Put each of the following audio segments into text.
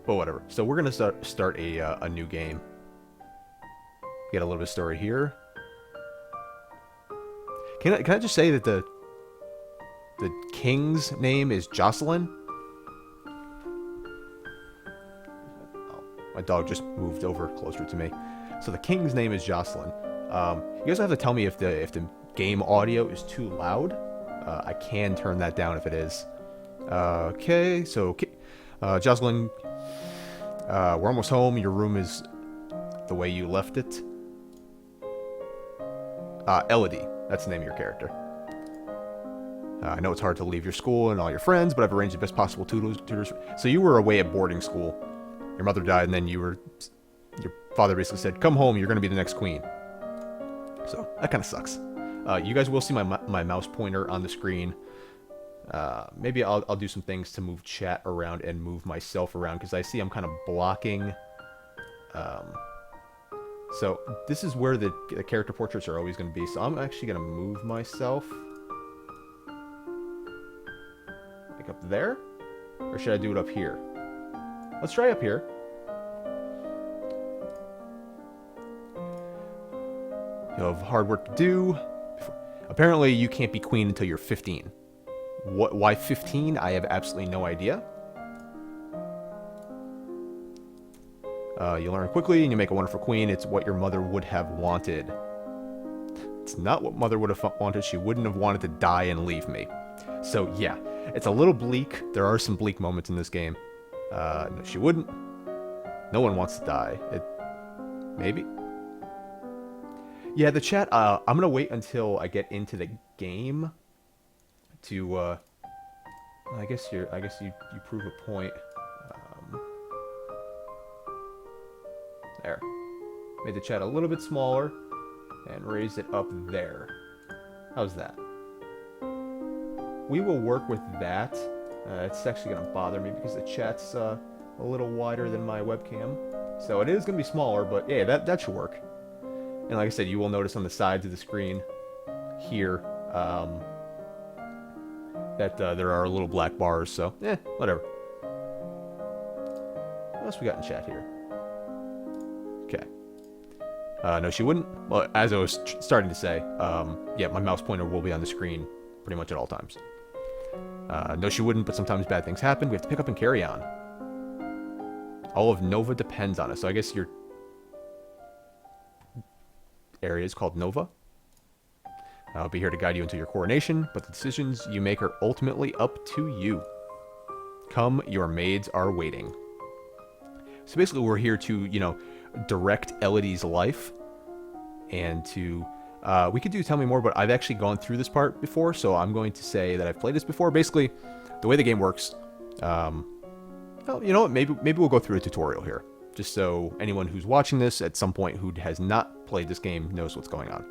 But whatever. So we're gonna start a new game. Get a little bit of story here. Can I just say that the king's name is Jocelyn? Oh, my dog just moved over closer to me. So the king's name is Jocelyn. You guys have to tell me if the game audio is too loud. I can turn that down if it is. Okay, so Jocelyn, we're almost home. Your room is the way you left it. Elodie, that's the name of your character. I know it's hard to leave your school and all your friends, but I've arranged the best possible tutors. So you were away at boarding school. Your mother died, and then your father basically said, "Come home. You're going to be the next queen." So that kind of sucks. You guys will see my mouse pointer on the screen. Maybe I'll do some things to move chat around and move myself around because I see I'm kind of blocking. So this is where the character portraits are always going to be. So I'm actually going to move myself. Like up there? Or should I do it up here? Let's try up here. You'll have hard work to do. Apparently you can't be queen until you're 15. Why 15? I have absolutely no idea. You learn quickly and you make a wonderful queen. It's what your mother would have wanted. It's not what mother would have wanted. She wouldn't have wanted to die and leave me. So yeah, it's a little bleak. There are some bleak moments in this game. No, she wouldn't. No one wants to die. Maybe. Yeah, the chat. I'm gonna wait until I get into the game to. I guess you prove a point. There. Made the chat a little bit smaller and raised it up there. How's that? We will work with that. It's actually gonna bother me because the chat's a little wider than my webcam, so it is gonna be smaller. But yeah, that should work. And like I said, you will notice on the sides of the screen here that there are little black bars, so whatever. What else we got in chat here? Okay. No, she wouldn't. Well, as I was starting to say, yeah, my mouse pointer will be on the screen pretty much at all times. No, she wouldn't, but sometimes bad things happen. We have to pick up and carry on. All of Nova depends on us, so I guess your area is called Nova. I'll be here to guide you into your coronation, but the decisions you make are ultimately up to you. Come, your maids are waiting. So basically we're here to, direct Elodie's life. And to, we could do Tell Me More, but I've actually gone through this part before, so I'm going to say that I've played this before. Basically, the way the game works, well, you know what, maybe we'll go through a tutorial here. Just so anyone who's watching this at some point who has not played this game knows what's going on.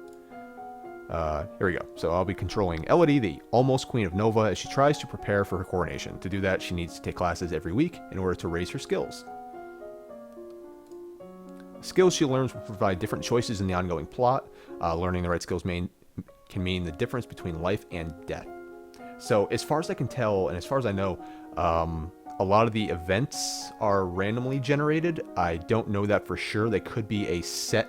Here we go. So I'll be controlling Elodie, the almost Queen of Nova, as she tries to prepare for her coronation. To do that, she needs to take classes every week in order to raise her skills. Skills she learns will provide different choices in the ongoing plot. Learning the right skills can mean the difference between life and death. So as far as I can tell, and as far as I know, a lot of the events are randomly generated. I don't know that for sure. They could be a set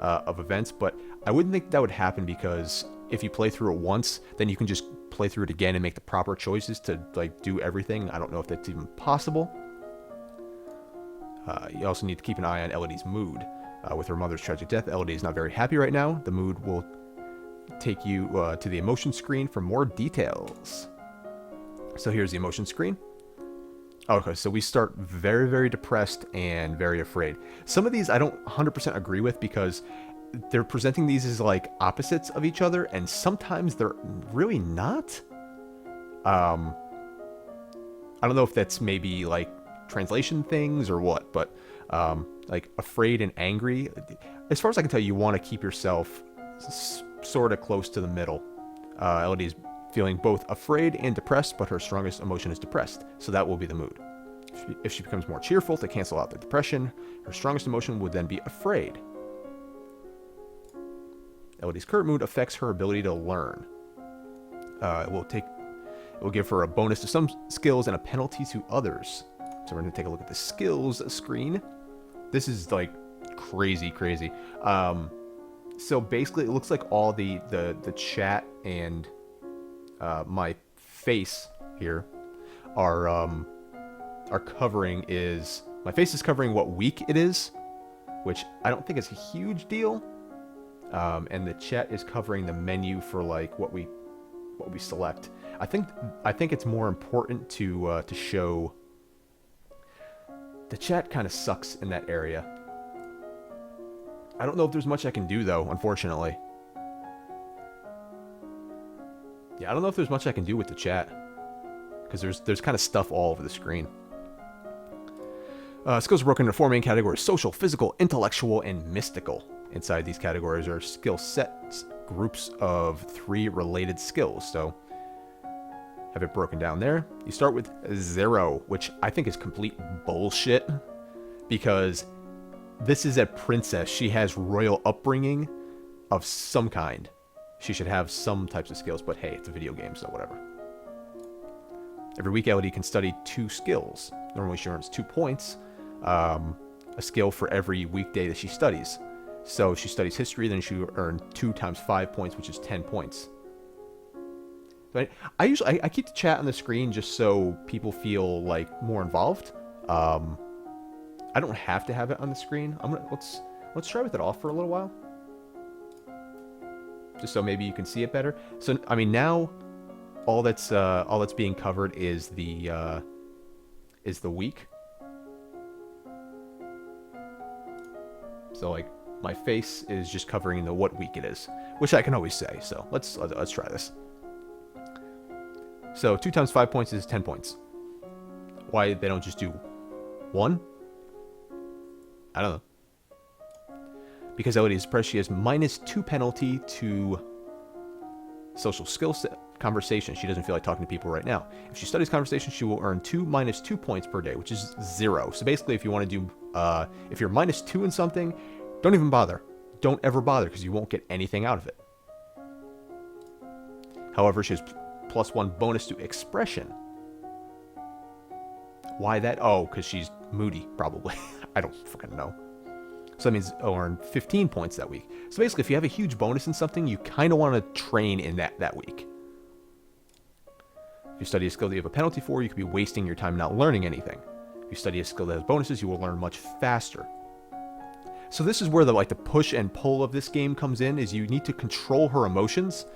of events, but I wouldn't think that would happen because if you play through it once, then you can just play through it again and make the proper choices to do everything. I don't know if that's even possible. You also need to keep an eye on Elodie's mood. With her mother's tragic death, Elodie is not very happy right now. The mood will take you to the emotion screen for more details. So here's the emotion screen. Okay, so we start very, very depressed and very afraid. Some of these I don't 100% agree with because they're presenting these as opposites of each other, and sometimes they're really not. I don't know if that's maybe translation things or what, but afraid and angry. As far as I can tell, you want to keep yourself sort of close to the middle. Elodie's feeling both afraid and depressed, but her strongest emotion is depressed, so that will be the mood. If she becomes more cheerful to cancel out the depression, her strongest emotion would then be afraid. Elodie's current mood affects her ability to learn. It will give her a bonus to some skills and a penalty to others. So we're going to take a look at the skills screen. This is like crazy. So basically, it looks like all the chat and my face here are covering is my face is covering what week it is, which I don't think is a huge deal. And the chat is covering the menu for like what we select. I think it's more important to show. The chat kind of sucks in that area. I don't know if there's much I can do though, unfortunately. Yeah, I don't know if there's much I can do with the chat, because there's kind of stuff all over the screen. Skills are broken into 4 main categories: social, physical, intellectual, and mystical. Inside these categories are skill sets, groups of 3 related skills. So have it broken down there. You start with 0, which I think is complete bullshit, because this is a princess. She has royal upbringing of some kind. She should have some types of skills, but hey, it's a video game, so whatever. Every week, LED can study 2 skills. Normally she earns 2 points, a skill for every weekday that she studies. So if she studies history, then she will earn 2 times 5 points, which is 10 points. But I keep the chat on the screen just so people feel like more involved. I don't have to have it on the screen. Let's try with it off for a little while, just so maybe you can see it better. So I mean, now all that's being covered is the week. So like my face is just covering the what week it is, which I can always say. So let's try this. So 2 times 5 points is 10 points. Why they don't just do 1? I don't know. Because LED is pressed, she has -2 penalty to social skill set conversation. She doesn't feel like talking to people right now. If she studies conversation, she will earn -2 points per day, which is 0. So basically, if you want to do, if you're -2 in something, don't even bother. Don't ever bother, because you won't get anything out of it. However, she has +1 bonus to expression. Why that? Oh, because she's moody, probably. I don't fucking know. So that means I'll earn 15 points that week. So basically, if you have a huge bonus in something, you kind of want to train in that week. If you study a skill that you have a penalty for, you could be wasting your time not learning anything. If you study a skill that has bonuses, you will learn much faster. So this is where the push and pull of this game comes in, is you need to control her emotions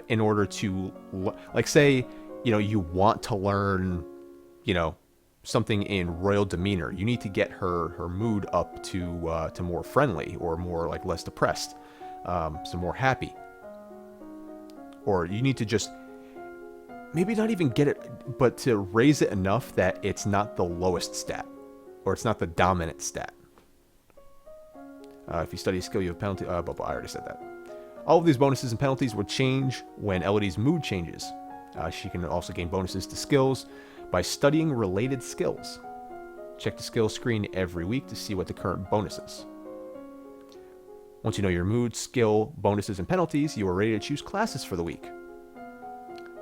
in order to, like, say, you want to learn, something in royal demeanor. You need to get her mood up to more friendly, or more like less depressed, so more happy. Or you need to just maybe not even get it, but to raise it enough that it's not the lowest stat, or it's not the dominant stat. If you study a skill, you have a penalty. I already said that. All of these bonuses and penalties will change when LED's mood changes. She can also gain bonuses to skills by studying related skills. Check the skills screen every week to see what the current bonus is. Once you know your mood, skill, bonuses, and penalties, you are ready to choose classes for the week.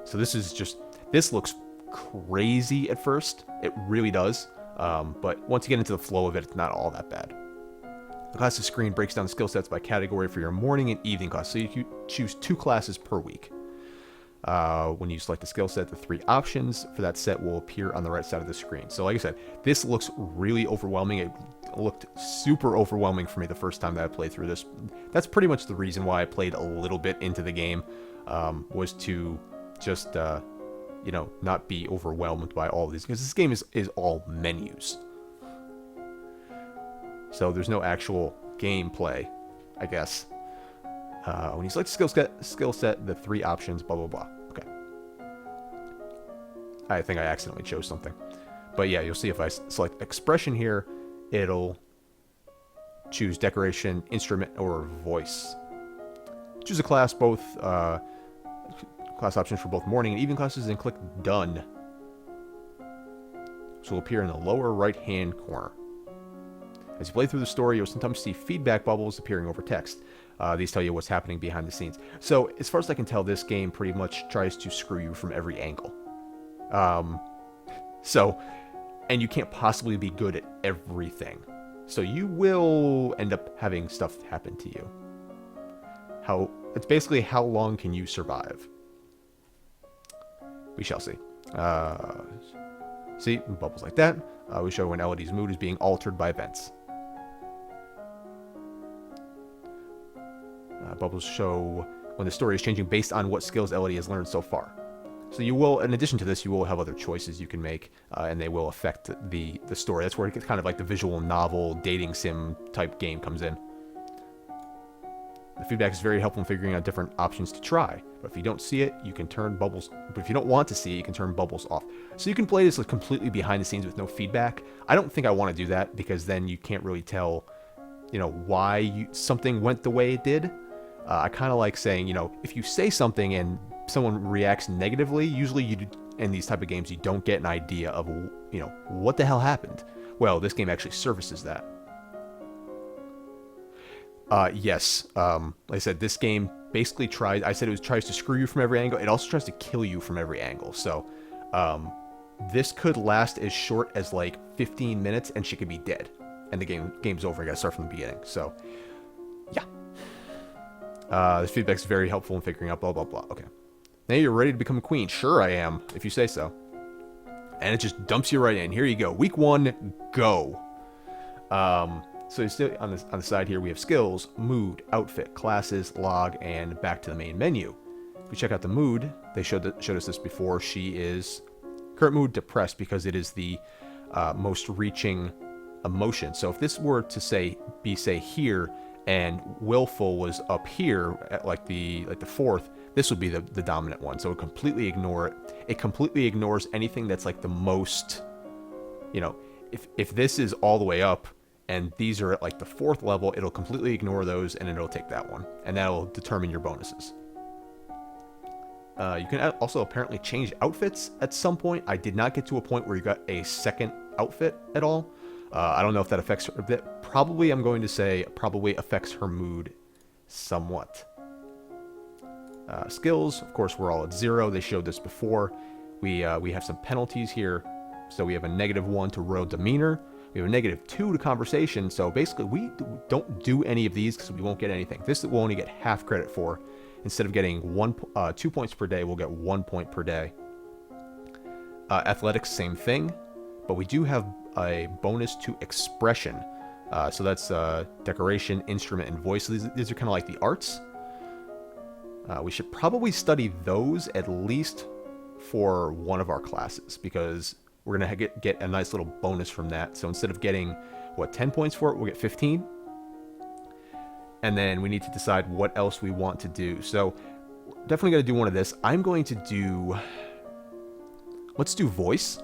So this looks crazy at first. It really does. But once you get into the flow of it, it's not all that bad. The classes screen breaks down the skill sets by category for your morning and evening class, so you can choose 2 classes per week. When you select the skill set, the 3 options for that set will appear on the right side of the screen. So like I said, this looks really overwhelming. It looked super overwhelming for me the first time that I played through this. That's pretty much the reason why I played a little bit into the game, was to just, not be overwhelmed by all of these, because this game is all menus. So there's no actual gameplay, I guess. When you select skill set, the 3 options, blah, blah, blah. Okay. I think I accidentally chose something. But yeah, you'll see if I select expression here, it'll choose decoration, instrument, or voice. Choose a class, class options for both morning and evening classes, and click done. So it'll appear in the lower right-hand corner. As you play through the story, you'll sometimes see feedback bubbles appearing over text. These tell you what's happening behind the scenes. So, as far as I can tell, this game pretty much tries to screw you from every angle. So, and you can't possibly be good at everything. So you will end up having stuff happen to you. It's basically how long can you survive? We shall see. See, bubbles like that. We show when Elodie's mood is being altered by events. Bubbles show when the story is changing based on what skills Elodie has learned so far. So you will, in addition to this, you will have other choices you can make, and they will affect the story. That's where it gets kind of like the visual novel, dating sim type game comes in. The feedback is very helpful in figuring out different options to try. But if you don't see it, you can turn bubbles. But if you don't want to see it, you can turn bubbles off. So you can play this like completely behind the scenes with no feedback. I don't think I want to do that because then you can't really tell, why something went the way it did. I kind of like saying, if you say something and someone reacts negatively, usually in these type of games, you don't get an idea of, what the hell happened. Well, this game actually services that. Yes. Like I said, this game basically tries to screw you from every angle. It also tries to kill you from every angle. So, this could last as short as like 15 minutes and she could be dead. And the game's over. You gotta start from the beginning. So, yeah. This feedback is very helpful in figuring out blah, blah, blah. Okay. Now you're ready to become a queen. Sure I am, if you say so. And it just dumps you right in. Here you go. Week 1, go. So you still on the side here, we have skills, mood, outfit, classes, log, and back to the main menu. If we check out the mood, they showed us this before. She is current mood depressed because it is the most reaching emotion. So if this were to say here, and willful was up here at like the fourth, this would be the dominant one. So it would completely ignore it. It completely ignores anything that's like the most, if this is all the way up and these are at like the 4th level, it'll completely ignore those and it'll take that one. And that'll determine your bonuses. You can also apparently change outfits at some point. I did not get to a point where you got a second outfit at all. I don't know if that affects her. That probably, I'm going to say, probably affects her mood somewhat. Skills, of course, we're all at 0. They showed this before. We have some penalties here. So we have a -1 to royal demeanor. We have a -2 to conversation. So basically, we don't do any of these because we won't get anything. This we'll only get half credit for. Instead of getting 2 points per day, we'll get 1 point per day. Athletics, same thing. But we do have a bonus to expression. So that's decoration, instrument, and voice. So these are kind of like the arts. We should probably study those at least for one of our classes because we're going to get a nice little bonus from that. So instead of getting, 10 points for it, we'll get 15. And then we need to decide what else we want to do. So we're definitely going to do one of this. I'm going to do... Let's do voice.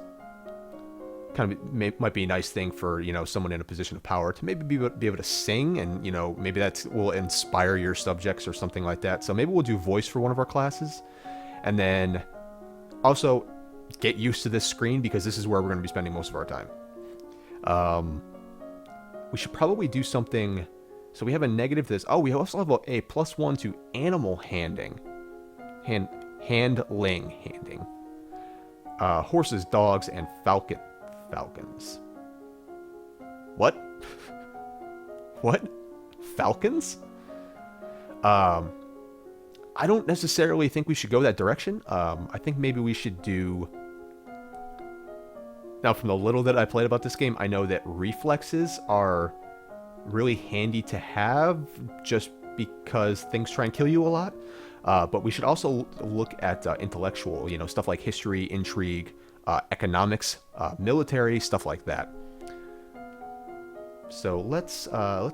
Kind of might be a nice thing for, someone in a position of power to maybe be able to sing and, maybe that will inspire your subjects or something like that. So maybe we'll do voice for one of our classes. And then also get used to this screen because this is where we're going to be spending most of our time. We should probably do something... So we have a negative to this. Oh, we also have a +1 to animal handling. Horses, dogs, and falcons. What? What? Falcons? I don't necessarily think we should go that direction. I think maybe we should do... Now, from the little that I played about this game, I know that reflexes are really handy to have just because things try and kill you a lot. But we should also look at intellectual, stuff like history, intrigue, economics, military, stuff like that. So let's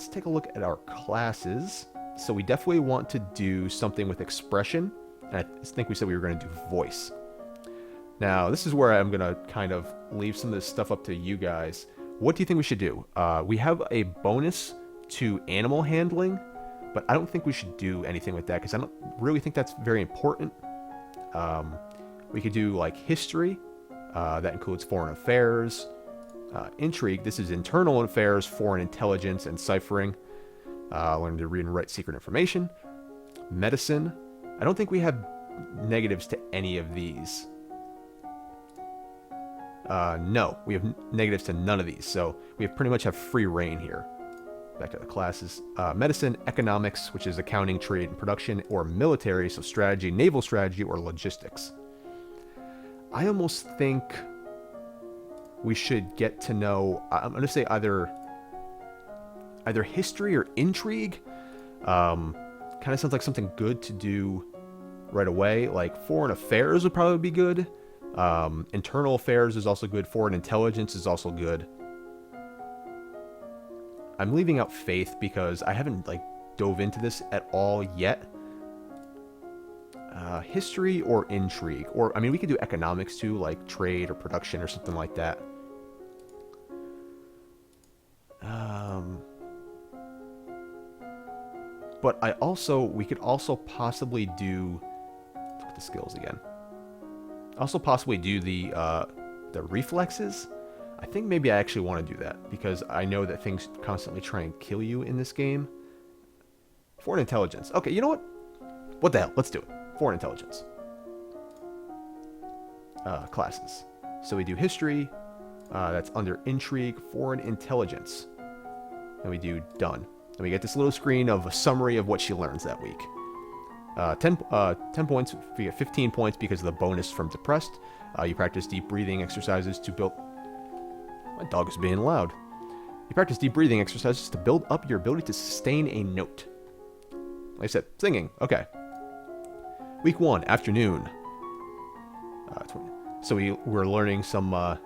take a look at our classes. So we definitely want to do something with expression. And I think we said we were going to do voice. Now, this is where I'm going to kind of leave some of this stuff up to you guys. What do you think we should do? We have a bonus to animal handling, but I don't think we should do anything with that because I don't really think that's very important. We could do like history. That includes foreign affairs. Intrigue. This is internal affairs, foreign intelligence, and ciphering. Learn to read and write secret information. Medicine. I don't think we have negatives to any of these. No, we have negatives to none of these, so we pretty much have free reign here. Back to the classes. Medicine, economics, which is accounting, trade, and production, or military, so strategy, naval strategy, or logistics. I almost think we should get to know, I'm going to say either history or intrigue. Kind of sounds like something good to do right away. Like foreign affairs would probably be good. Internal affairs is also good. Foreign intelligence is also good. I'm leaving out faith because I haven't like dove into this at all yet. History or intrigue, or I mean, we could do economics too, like trade or production or something like that. But we could also possibly do, look at the skills again. Also possibly do the reflexes. I think maybe I actually want to do that because I know that things constantly try and kill you in this game. Foreign intelligence. Okay, you know what? What the hell? Let's do it. Foreign intelligence. Classes. So we do history. That's under intrigue. Foreign intelligence. And we do done. And we get this little screen of a summary of what she learns that week. 10 points. We get 15 points because of the bonus from depressed. You practice deep breathing exercises to build... My dog is being loud. You practice deep breathing exercises to build up your ability to sustain a note. Like I said, singing. Okay. Week 1, afternoon. So we're learning some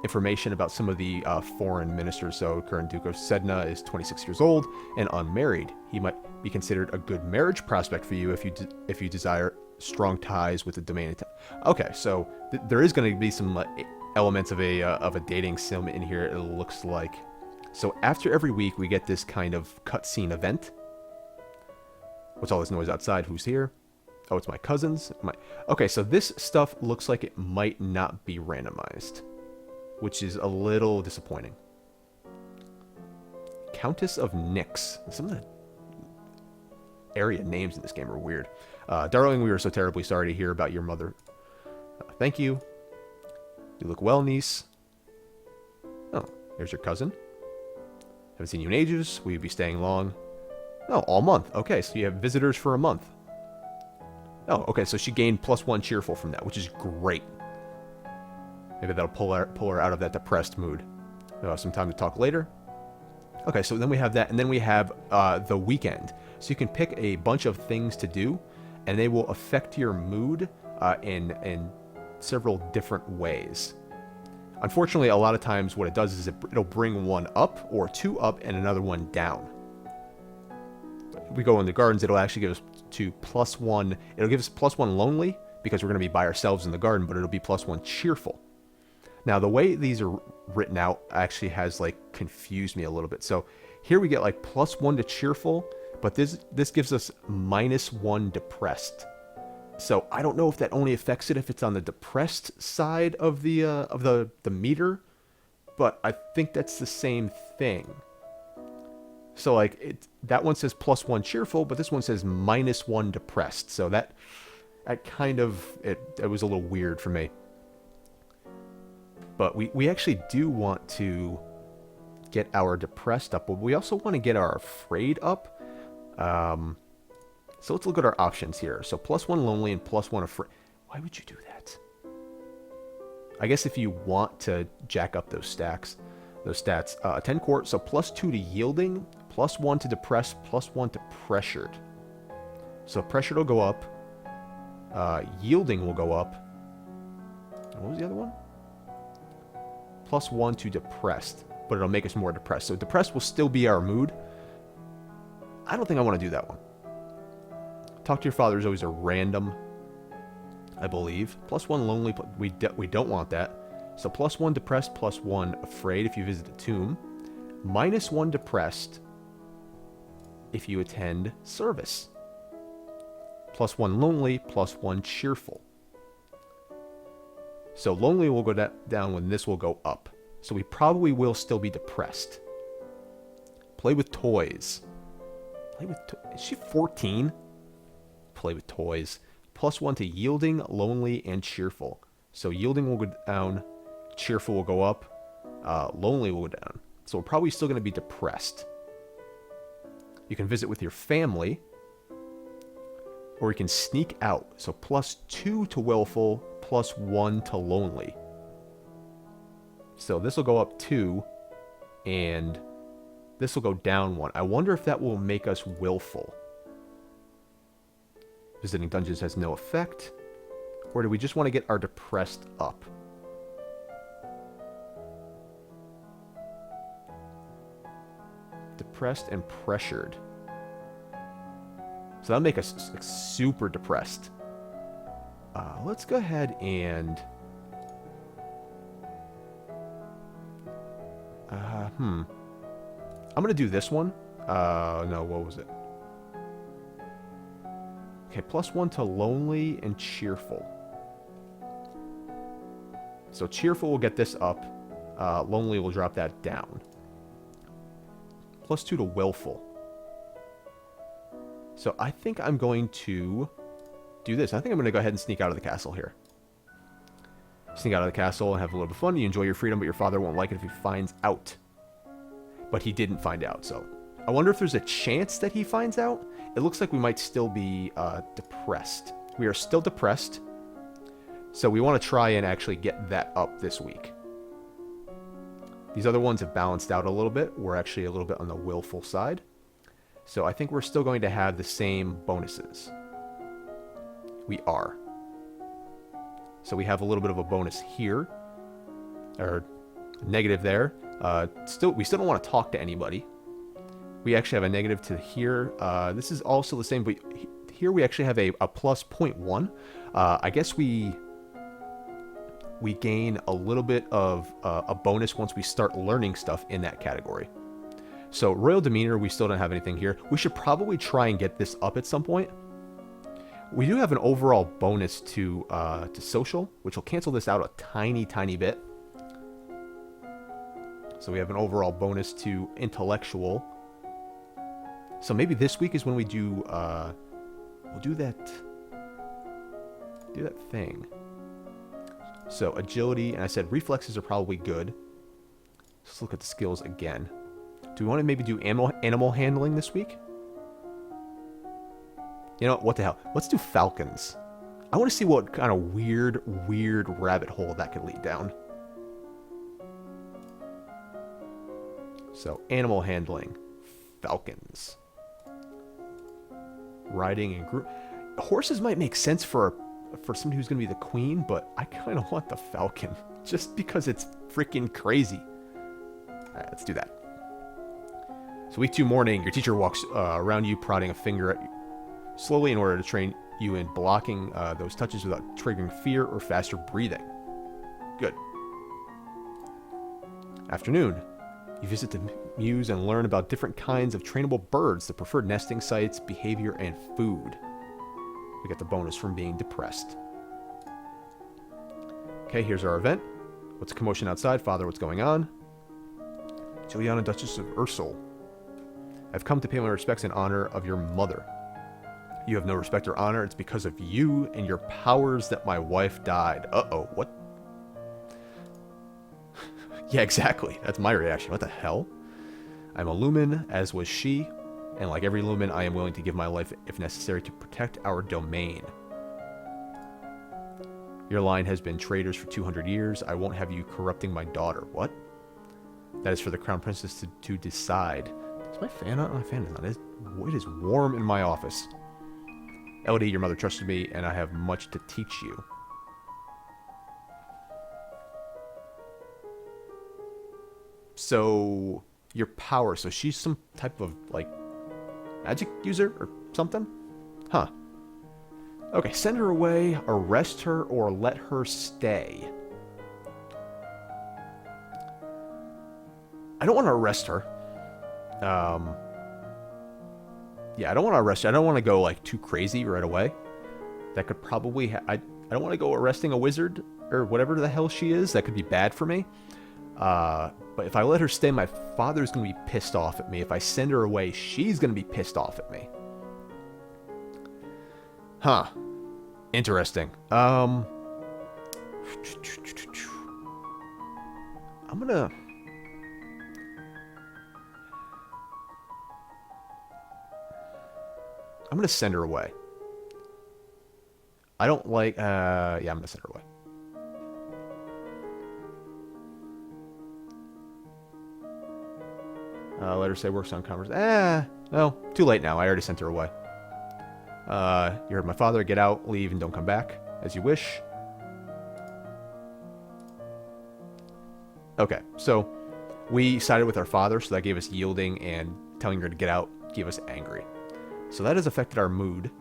information about some of the foreign ministers. So current Duke of Sedna is 26 years old and unmarried. He might be considered a good marriage prospect for you if you desire strong ties with the domain. Okay, so there is going to be some elements of a dating sim in here, it looks like. So after every week, we get this kind of cutscene event. What's all this noise outside? Who's here? Oh, it's my cousins. Okay, so this stuff looks like it might not be randomized, which is a little disappointing. Countess of Nyx. Some of the area names in this game are weird. Darling, we were so terribly sorry to hear about your mother. Thank you. You look well, niece. Oh, here's your cousin. Haven't seen you in ages. Will you be staying long? Oh, all month. Okay, so you have visitors for a month. Oh, okay, so she gained +1 cheerful from that, which is great. Maybe that'll pull her out of that depressed mood. Some time to talk later. Okay, so then we have that, and then we have the weekend. So you can pick a bunch of things to do, and they will affect your mood in several different ways. Unfortunately, a lot of times what it does is it'll bring one up or two up and another one down. If we go in the gardens, it'll actually give us to +1. It'll give us +1 lonely because we're going to be by ourselves in the garden, but it'll be +1 cheerful. Now, the way these are written out actually has like confused me a little bit. So here we get like +1 to cheerful, but this gives us -1 depressed. So I don't know if that only affects it if it's on the depressed side of the meter, but I think that's the same thing. So like that one says +1 cheerful, but this one says -1 depressed. So that kind of it was a little weird for me. But we actually do want to get our depressed up, but we also want to get our afraid up. So let's look at our options here. So +1 lonely and +1 afraid. Why would you do that? I guess if you want to jack up those stats. 10 court, so +2 to yielding, +1 to depressed, +1 to pressured. So pressured will go up. Yielding will go up. And what was the other one? +1 to depressed, but it'll make us more depressed. So depressed will still be our mood. I don't think I want to do that one. Talk to your father is always a random, I believe. +1 lonely, we don't want that. So +1 depressed, +1 afraid if you visit the tomb. -1 depressed if you attend service. +1 lonely, +1 cheerful. So lonely will go down when this will go up. So we probably will still be depressed. Play with toys. Is she 14? Play with toys. +1 to yielding, lonely, and cheerful. So yielding will go down. cheerful will go up. Lonely will go down. So we're probably still going to be depressed. You can visit with your family. Or you can sneak out. So +2 to willful, +1 to lonely. So this will go up 2. And this will go down 1. I wonder if that will make us willful. Visiting dungeons has no effect. Or do we just want to get our depressed up? Depressed and pressured. So that'll make us like, super depressed. Let's go ahead and... I'm going to do this one. No, what was it? Okay, +1 to lonely and cheerful. So cheerful will get this up. Lonely will drop that down. +2 to willful. So I think I'm going to do this. I think I'm going to go ahead and sneak out of the castle here. Sneak out of the castle and have a little bit of fun. You enjoy your freedom, but your father won't like it if he finds out. But he didn't find out, so... I wonder if there's a chance that he finds out? It looks like we might still be depressed. We are still depressed. So we want to try and actually get that up this week. These other ones have balanced out a little bit. We're actually a little bit on the willful side. So I think we're still going to have the same bonuses. We are. So we have a little bit of a bonus here. Or negative there. We still don't want to talk to anybody. We actually have a negative to here. This is also the same, but here we actually have a +0.1. I guess we gain a little bit of a bonus once we start learning stuff in that category. So royal demeanor, we still don't have anything here. We should probably try and get this up at some point. We do have an overall bonus to social, which will cancel this out a tiny bit. So we have an overall bonus to intellectual. So maybe this week is when we do, we'll do that thing. So agility, and I said reflexes are probably good. Let's look at the skills again. Do we want to maybe do animal handling this week? You know what the hell? Let's do falcons. I want to see what kind of weird rabbit hole that could lead down. So animal handling, falcons. Riding and group. Horses might make sense for somebody who's going to be the queen, but I kind of want the falcon just because it's freaking crazy. All right, let's do that. So week 2 morning, your teacher walks around you, prodding a finger at you slowly in order to train you in blocking those touches without triggering fear or faster breathing. Good. Afternoon. You visit the muse and learn about different kinds of trainable birds, the preferred nesting sites, behavior, and food. We get the bonus from being depressed. Okay, here's our event. What's the commotion outside? Father, what's going on? Juliana, Duchess of Ursul. I've come to pay my respects in honor of your mother. You have no respect or honor. It's because of you and your powers that my wife died. Uh-oh, what? Yeah, exactly. That's my reaction. What the hell? I'm a lumen, as was she, and like every lumen, I am willing to give my life if necessary to protect our domain. Your line has been traitors for 200 years. I won't have you corrupting my daughter. What? That is for the crown princess to decide. Is my fan on? My fan is on. It is warm in my office. LD, your mother trusted me, and I have much to teach you. So, your power. So she's some type of, like, magic user or something? Huh. Okay, send her away, arrest her, or let her stay. I don't want to arrest her. Yeah, I don't want to arrest her. I don't want to go, like, too crazy right away. That could probably... I don't want to go arresting a wizard or whatever the hell she is. That could be bad for me. But if I let her stay, my father's going to be pissed off at me. If I send her away, she's going to be pissed off at me. Huh. Interesting. I'm gonna... send her away. I don't like... yeah, I'm gonna send her away. Let her say works on converse. No, too late now. I already sent her away. You heard my father. Get out, leave, and don't come back, as you wish. Okay, so we sided with our father, so that gave us yielding, and telling her to get out gave us angry. So that has affected our mood.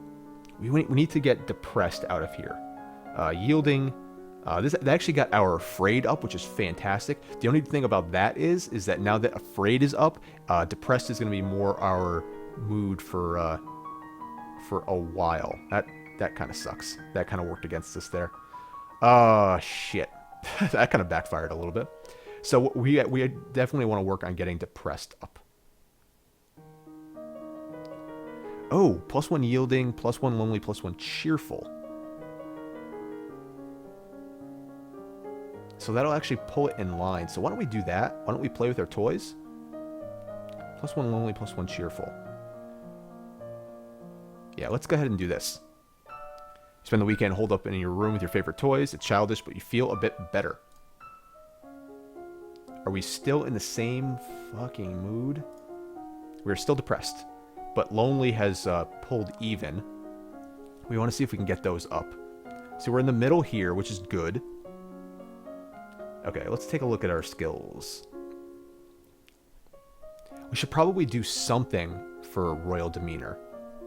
We need to get depressed out of here. Yielding... that actually got our afraid up, which is fantastic. The only thing about that is that now that afraid is up, depressed is going to be more our mood for a while. That kind of sucks. That kind of worked against us there. Shit. That kind of backfired a little bit. So we definitely want to work on getting depressed up. Oh, +1 yielding, +1 lonely, +1 cheerful. So that'll actually pull it in line. So why don't we do that? Why don't we play with our toys? +1 lonely, +1 cheerful. Yeah, let's go ahead and do this. Spend the weekend holed up in your room with your favorite toys. It's childish, but you feel a bit better. Are we still in the same fucking mood? We're still depressed, but lonely has pulled even. We want to see if we can get those up. So we're in the middle here, which is good. Okay, let's take a look at our skills. We should probably do something for royal demeanor.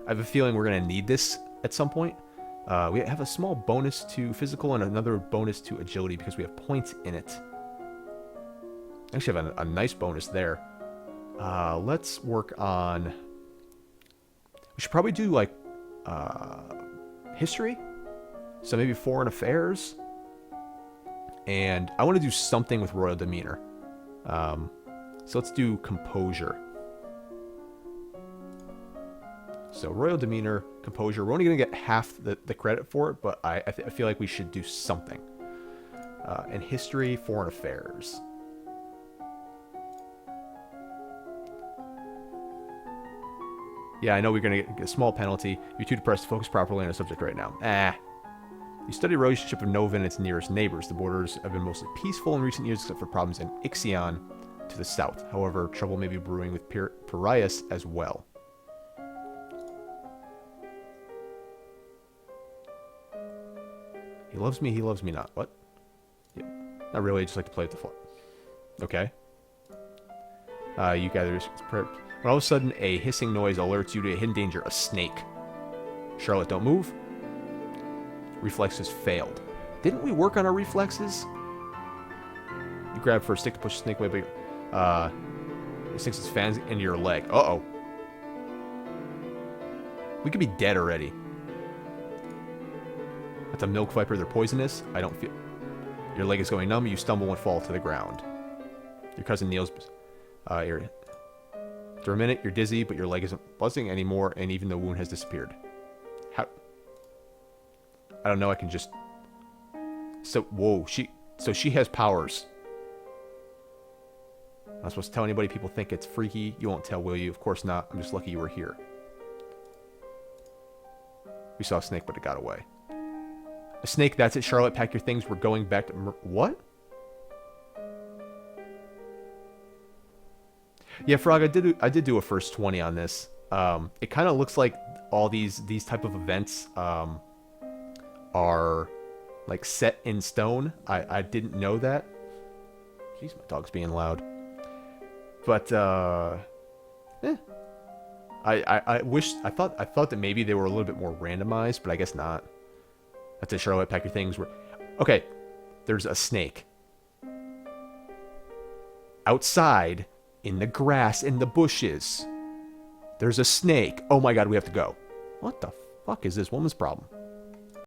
I have a feeling we're going to need this at some point. We have a small bonus to physical and another bonus to agility because we have points in it. Actually have a nice bonus there. Let's work on... We should probably do, like, history? So maybe foreign affairs? And I want to do something with royal demeanor. So let's do composure. So royal demeanor, composure. We're only going to get half the credit for it, but I feel like we should do something. And history, foreign affairs. Yeah, I know we're going to get a small penalty. You're too depressed to focus properly on a subject right now. You study the relationship of Nova and its nearest neighbors. The borders have been mostly peaceful in recent years, except for problems in Ixion to the south. However, trouble may be brewing with Piraeus as well. He loves me not. What? Yeah. Not really, I just like to play with the floor. Okay. You guys... When all of a sudden, a hissing noise alerts you to a hidden danger, a snake. Charlotte, don't move. Reflexes failed. Didn't we work on our reflexes? You grab for a stick to push the snake away, but it sinks its fans into your leg. Uh-oh. We could be dead already. That's a milk viper. They're poisonous. I don't feel... Your leg is going numb. You stumble and fall to the ground. Your cousin Neil's area. For a minute, you're dizzy, but your leg isn't buzzing anymore, and even the wound has disappeared. How... I don't know, I can just... So, whoa, so she has powers. I'm not supposed to tell anybody. People think it's freaky. You won't tell, will you? Of course not. I'm just lucky you were here. We saw a snake, but it got away. A snake, that's it, Charlotte. Pack your things. We're going back to... What? Yeah, Frog, I did do a first 20 on this. It kind of looks like all these type of events are like set in stone. I didn't know that. Jeez, my dog's being loud. But I thought that maybe they were a little bit more randomized, but I guess not. That's it, Charlotte. Pack your things. Okay. There's a snake outside. In the grass, in the bushes. There's a snake. Oh my god, we have to go. What the fuck is this woman's problem?